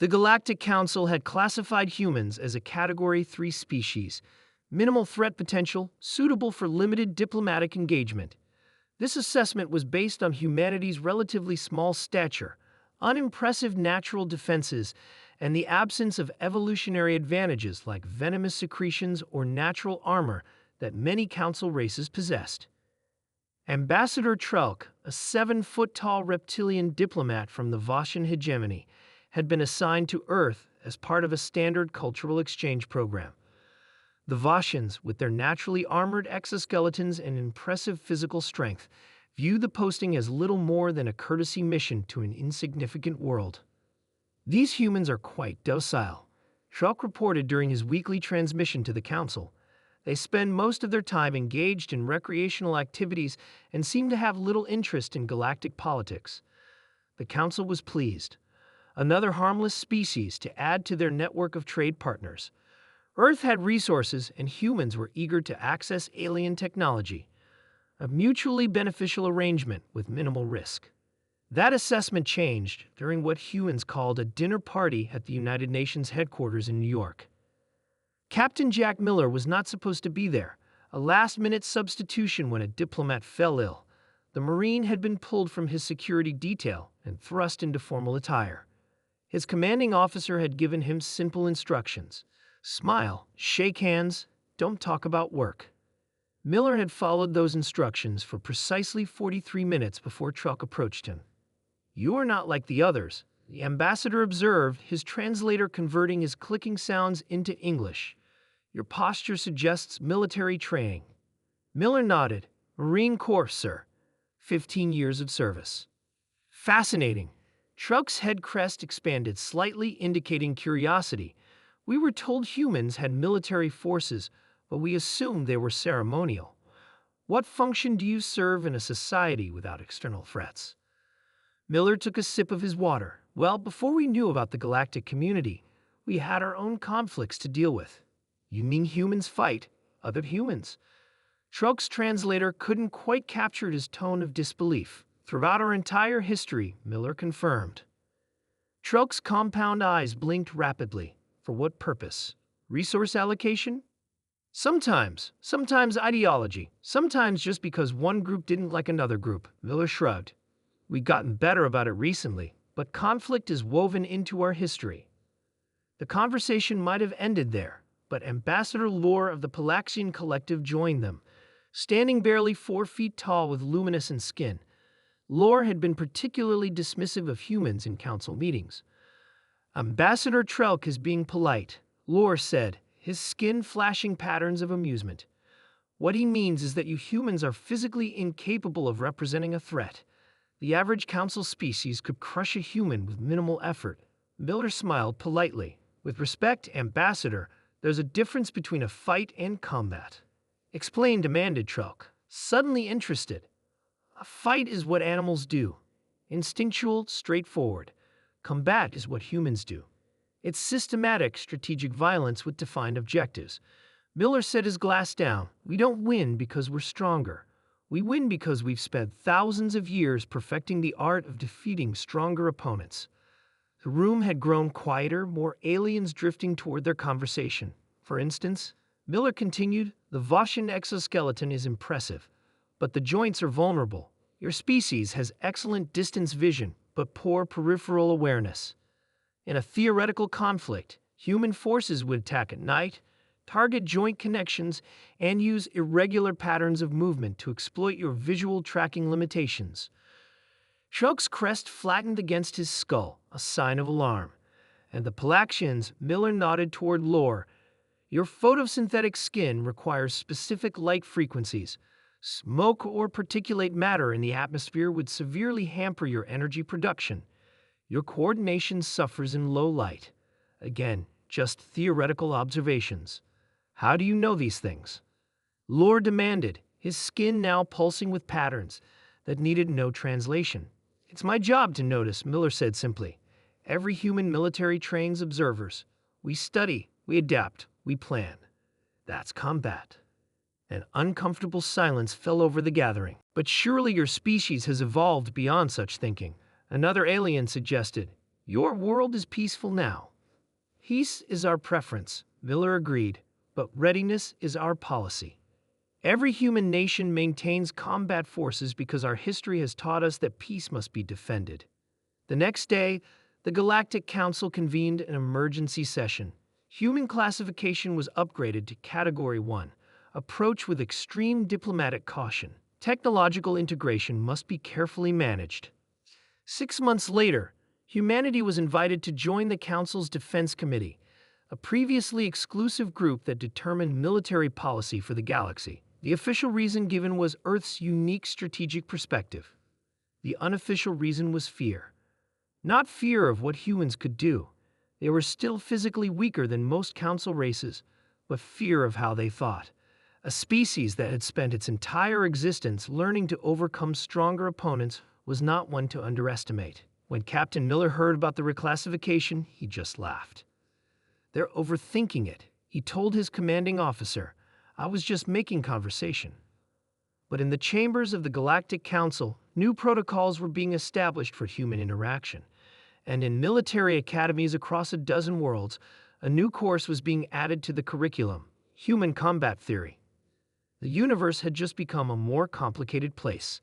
The Galactic Council had classified humans as a Category 3 species, minimal threat potential, suitable for limited diplomatic engagement. This assessment was based on humanity's relatively small stature, unimpressive natural defenses, and the absence of evolutionary advantages like venomous secretions or natural armor that many Council races possessed. Ambassador Trelk, a 7-foot-tall reptilian diplomat from the Voshan hegemony, had been assigned to Earth as part of a standard cultural exchange program. The Voshans, with their naturally armored exoskeletons and impressive physical strength, viewed the posting as little more than a courtesy mission to an insignificant world. These humans are quite docile, Trelk reported during his weekly transmission to the Council. They spend most of their time engaged in recreational activities and seem to have little interest in galactic politics. The Council was pleased. Another harmless species to add to their network of trade partners. Earth had resources and humans were eager to access alien technology. A mutually beneficial arrangement with minimal risk. That assessment changed during what humans called a dinner party at the United Nations headquarters in New York. Captain Jack Miller was not supposed to be there, a last-minute substitution when a diplomat fell ill. The Marine had been pulled from his security detail and thrust into formal attire. His commanding officer had given him simple instructions. Smile, shake hands, don't talk about work. Miller had followed those instructions for precisely 43 minutes before Trelk approached him. "You are not like the others," the ambassador observed, his translator converting his clicking sounds into English. "Your posture suggests military training." Miller nodded. "Marine Corps, sir. 15 years of service." "Fascinating." Trelk's head crest expanded slightly, indicating curiosity. "We were told humans had military forces, but we assumed they were ceremonial. What function do you serve in a society without external threats?" Miller took a sip of his water. "Well, before we knew about the galactic community, we had our own conflicts to deal with." "You mean humans fight other humans?" Trelk's translator couldn't quite capture his tone of disbelief. "Throughout our entire history," Miller confirmed. Trelk's compound eyes blinked rapidly. "For what purpose? Resource allocation?" Sometimes ideology, sometimes just because one group didn't like another group," Miller shrugged. "We've gotten better about it recently, but conflict is woven into our history." The conversation might have ended there, but Ambassador Lore of the Palaxian Collective joined them. Standing barely 4 feet tall with luminescent skin, Lore had been particularly dismissive of humans in council meetings. "Ambassador Trelk is being polite," Lore said, his skin flashing patterns of amusement. "What he means is that you humans are physically incapable of representing a threat. The average council species could crush a human with minimal effort." Miller smiled politely. "With respect, Ambassador, there's a difference between a fight and combat." "Explain," demanded Trelk, suddenly interested. "A fight is what animals do. Instinctual, straightforward. Combat is what humans do. It's systematic, strategic violence with defined objectives." Miller set his glass down. "We don't win because we're stronger. We win because we've spent thousands of years perfecting the art of defeating stronger opponents." The room had grown quieter, more aliens drifting toward their conversation. "For instance," Miller continued, "the Voshan exoskeleton is impressive, but the joints are vulnerable. Your species has excellent distance vision, but poor peripheral awareness. In a theoretical conflict, human forces would attack at night, target joint connections, and use irregular patterns of movement to exploit your visual tracking limitations." Trelk's crest flattened against his skull, a sign of alarm. "And the Palaxians," Miller nodded toward Lore, "your photosynthetic skin requires specific light frequencies. Smoke or particulate matter in the atmosphere would severely hamper your energy production. Your coordination suffers in low light. Again, just theoretical observations." "How do you know these things?" Lore demanded, his skin now pulsing with patterns that needed no translation. "It's my job to notice," Miller said simply. "Every human military trains observers. We study, we adapt, we plan. That's combat." An uncomfortable silence fell over the gathering. "But surely your species has evolved beyond such thinking," another alien suggested. Your world is peaceful now. Peace is our preference, Miller agreed, but readiness is our policy. Every human nation maintains combat forces because our history has taught us that peace must be defended. The next day, the Galactic Council convened an emergency session. Human classification was upgraded to Category 1. Approach with extreme diplomatic caution. Technological integration must be carefully managed. 6 months later, humanity was invited to join the Council's Defense Committee, a previously exclusive group that determined military policy for the galaxy. The official reason given was Earth's unique strategic perspective. The unofficial reason was fear. Not fear of what humans could do. They were still physically weaker than most Council races, but fear of how they thought. A species that had spent its entire existence learning to overcome stronger opponents was not one to underestimate. When Captain Miller heard about the reclassification, he just laughed. "They're overthinking it," he told his commanding officer. "I was just making conversation." But in the chambers of the Galactic Council, new protocols were being established for human interaction. And in military academies across a dozen worlds, a new course was being added to the curriculum: human combat theory. The universe had just become a more complicated place.